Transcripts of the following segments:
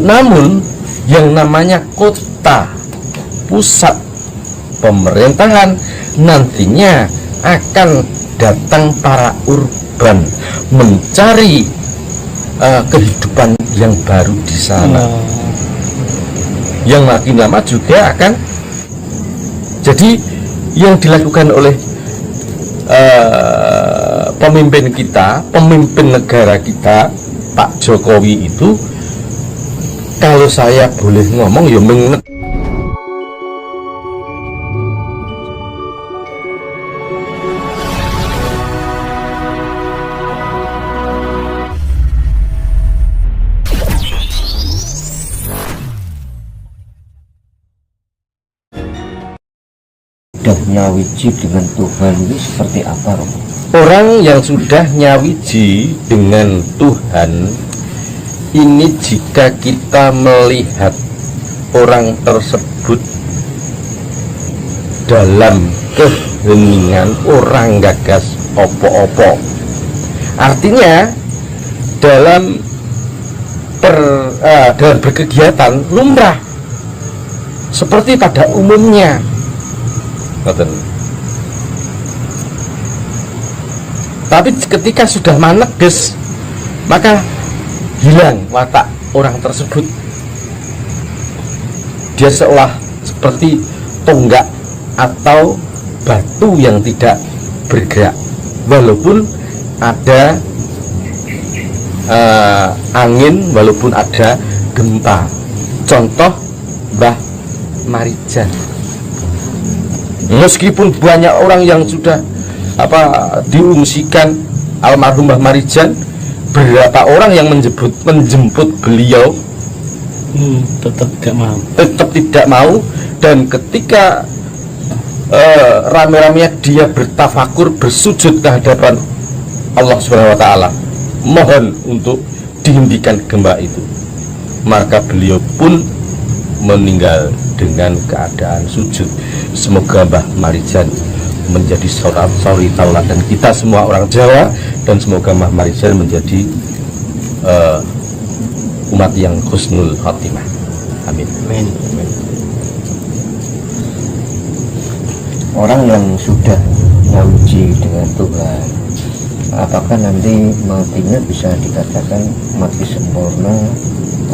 Namun yang namanya kota pusat pemerintahan nantinya akan datang para urban mencari kehidupan yang baru di sana. Yang makin lama juga akan jadi yang dilakukan oleh pemimpin kita, pemimpin negara kita, Pak Jokowi itu, kalau saya boleh ngomong ya sudah nyawiji dengan Tuhan ini seperti apa, Romo? orang yang sudah nyawiji dengan Tuhan ini, jika kita melihat orang tersebut dalam keheningan, orang gagas opo-opo, artinya dalam berkegiatan lumrah seperti pada umumnya. Tapi ketika sudah maneges, maka hilang watak orang tersebut. Dia seolah seperti tonggak atau batu yang tidak bergerak, walaupun ada angin, walaupun ada gempa. Contoh Mbah Marijan. Meskipun banyak orang yang sudah diungsikan almarhum Mbah Marijan, berapa orang yang menjemput beliau tetap tidak mau. Dan ketika rame-ramenya dia bertafakur, bersujud ke hadapan Allah Subhanahu wa Ta'ala, mohon untuk dihentikan gempa itu, maka beliau pun meninggal dengan keadaan sujud. Semoga Mbah Marijan menjadi suri tauladan kita semua orang Jawa, dan semoga Mbah Marijan menjadi umat yang husnul khotimah. Amin. Amin. Orang yang sudah nyawiji dengan Tuhan, apakah nanti matinya bisa dikatakan mati sempurna,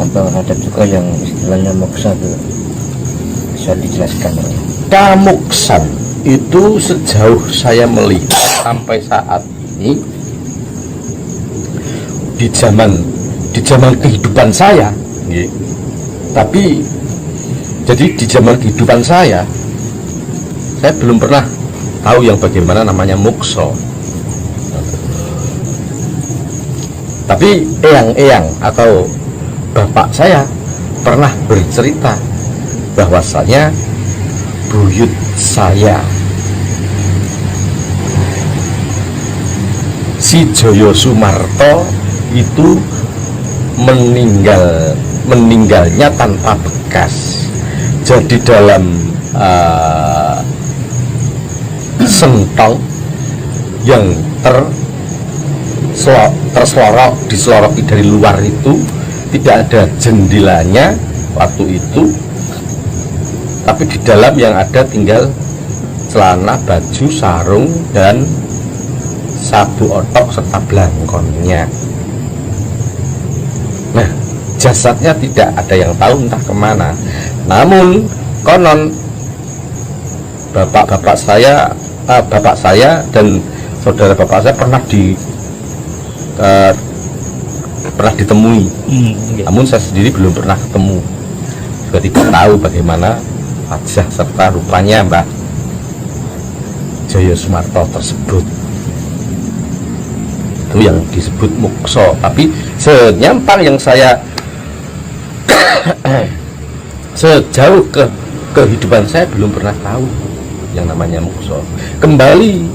atau ada juga yang istilahnya moksa? Bisa dijelaskan? Kamuksan itu sejauh saya melihat sampai saat ini, di zaman kehidupan saya, tapi jadi di zaman kehidupan saya belum pernah tahu yang bagaimana namanya moksa. Tapi eyang-eyang atau bapak saya pernah bercerita bahwasanya buyut saya, si Joyo Sumarto, itu meninggalnya tanpa bekas. Jadi dalam sentong yang diseloroki dari luar itu tidak ada jendelanya waktu itu, tapi di dalam yang ada tinggal celana, baju, sarung, dan sabuk otok serta belangkonnya. Nah, jasadnya tidak ada yang tahu entah kemana. Namun konon bapak saya dan saudara bapak saya pernah ditemui. Namun saya sendiri belum pernah ketemu, juga tidak tahu bagaimana wajah serta rupanya Mbah Joyo Sumarto tersebut. Itu yang disebut moksa. Tapi senyampang yang saya sejauh kehidupan saya belum pernah tahu yang namanya moksa. Kembali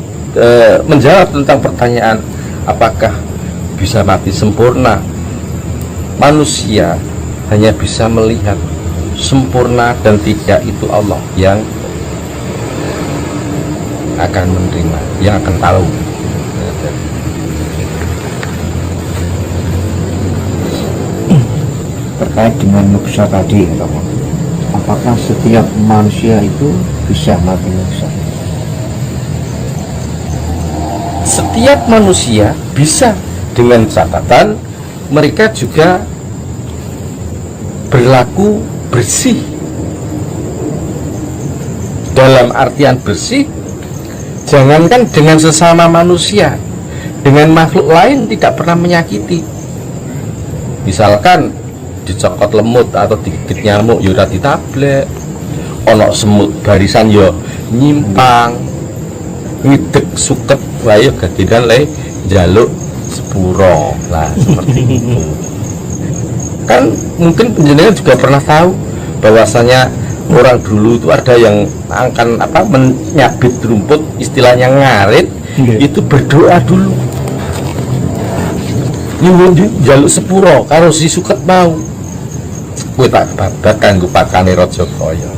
menjawab tentang pertanyaan apakah bisa mati sempurna, manusia hanya bisa melihat sempurna dan tidak, itu Allah yang akan menerima, yang akan tahu. terkait dengan muksa tadi, Romo. Apakah setiap manusia itu bisa mati muksa? Setiap manusia bisa, dengan catatan mereka juga berlaku bersih. Dalam artian bersih, jangankan dengan sesama manusia, dengan makhluk lain tidak pernah menyakiti. Misalkan dicokot lemut atau digigit nyamuk ya ora ditablek, ono semut barisan ya nyimpang, ngidek suket wae gagidan le njaluk sepuro lah, seperti itu. Kan mungkin penjenengan juga pernah tahu bahwasanya orang dulu itu ada yang akan menyabit rumput, istilahnya ngarit, itu berdoa dulu nyuwun njaluk sepuro karo si suket mau kowe tak babat kanggo pakane Raja Kaya.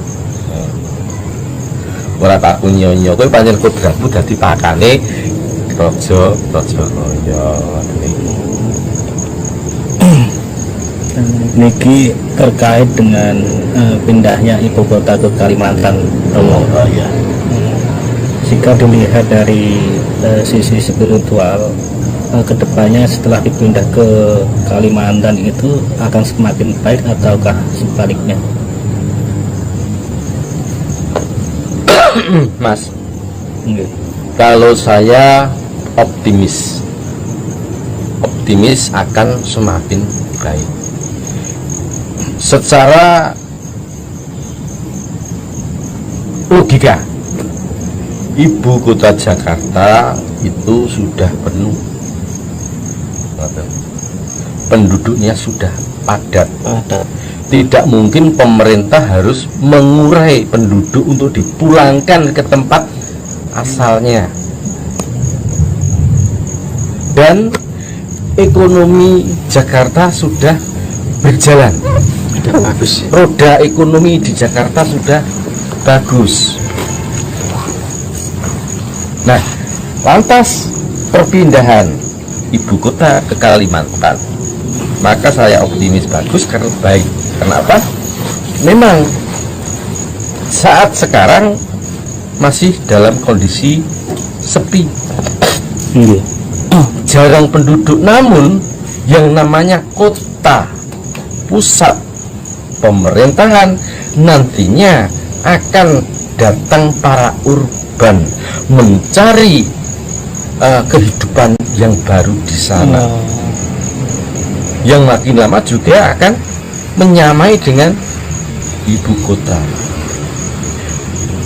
Ora tak nyonyo kowe pancen kodratmu dadi pakane Raja Kaya. Niki terkait dengan pindahnya ibu kota ke Kalimantan, Romo. Jika dilihat dari sisi spiritual, kedepannya setelah dipindah ke Kalimantan itu akan semakin baik ataukah sebaliknya? Mas, kalau saya optimis akan semakin baik. Secara logika, ibu kota Jakarta itu sudah penuh, penduduknya sudah padat. Tidak mungkin pemerintah harus mengurai penduduk untuk dipulangkan ke tempat asalnya. Dan ekonomi Jakarta sudah berjalan, bagus. Roda ekonomi di Jakarta sudah bagus. Nah, lantas perpindahan ibu kota ke Kalimantan, maka saya optimis bagus karena baik. Kenapa? Memang saat sekarang masih dalam kondisi sepi, jarang penduduk, namun yang namanya kota pusat pemerintahan nantinya akan datang para urban mencari kehidupan yang baru di sana, yang makin lama juga akan menyamai dengan ibu kota.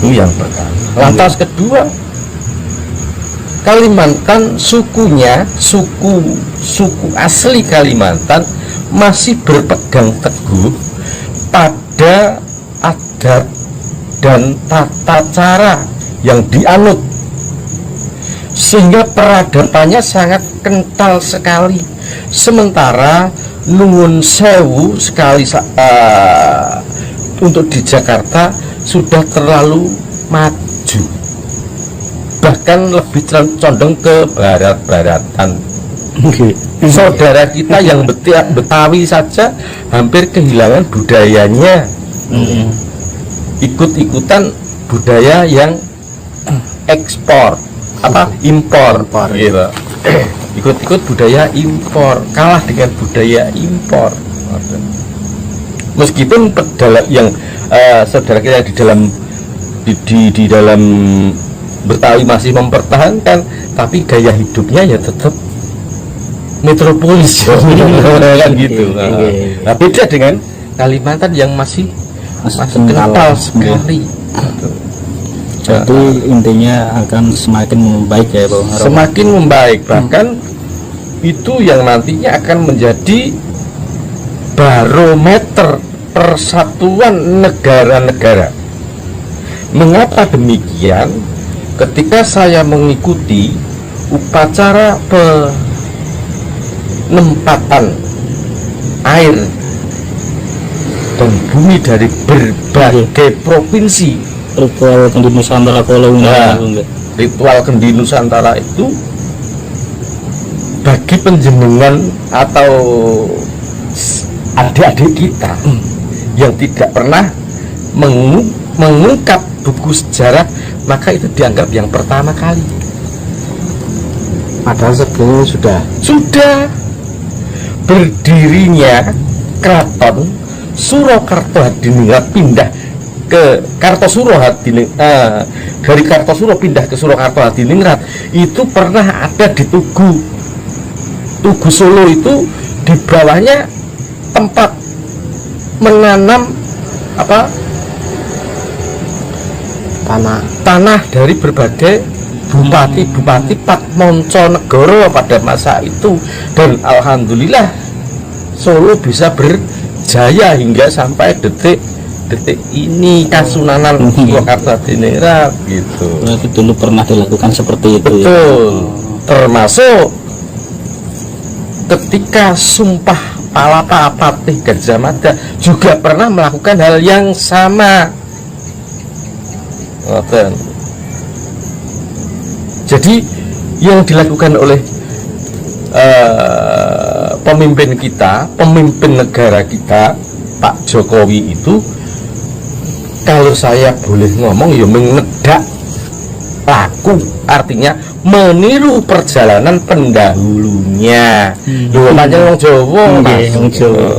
Itu yang pertama. Lantas kedua, Kalimantan sukunya, suku asli Kalimantan masih berpegang teguh pada adat dan tata cara yang dianut, sehingga peradabannya sangat kental sekali. Sementara Nuwun Sewu sekali untuk di Jakarta sudah terlalu maju, bahkan lebih condong ke barat-baratan. Saudara kita yang Betawi saja hampir kehilangan budayanya, ikut-ikutan budaya yang ekspor impor gitu. Ikut-ikut budaya impor, kalah dengan budaya impor. Meskipun yang saudara kita di dalam Betawi masih mempertahankan, tapi gaya hidupnya ya tetap metropolis kan gitu. Nah, beda dengan Kalimantan yang masih kental sekali. Jadi intinya akan semakin membaik ya, Bang. Semakin membaik, bahkan itu yang nantinya akan menjadi barometer persatuan negara-negara. Mengapa demikian? Ketika saya mengikuti upacara penempatan air dan bumi dari berbagai provinsi, ritual Kendi Nusantara ritual Kendi Nusantara itu bagi penjenengan atau adik-adik kita yang tidak pernah mengungkap buku sejarah, maka itu dianggap yang pertama kali. Padahal sebelumnya Sudah berdirinya keraton Surakarta Hadiningrat pindah ke Kartosuro Hadiningrat, dari Kartosuro pindah ke Surakarta Hadiningrat itu pernah ada di Tugu Solo. Itu di bawahnya tempat menanam tanah dari berbagai bupati Patmonconegoro pada masa itu, dan alhamdulillah Solo bisa berjaya hingga sampai detik ini Kasunanan Surakarta Hadiningrat gitu. Berarti dulu pernah dilakukan seperti itu. Betul. Ya? Termasuk ketika Sumpah Palapa-Patih Gajah Mada juga pernah melakukan hal yang sama. Jadi yang dilakukan oleh pemimpin kita, pemimpin negara kita, Pak Jokowi itu, kalau saya boleh ngomong ya mengedak laku, artinya meniru perjalanan pendahulunya. Dua panjang wong Jawa, Mas. Wong Jawa.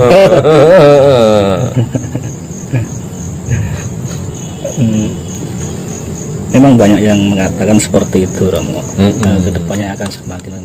Memang banyak yang mengatakan seperti itu, Romo. Kedepannya akan semakin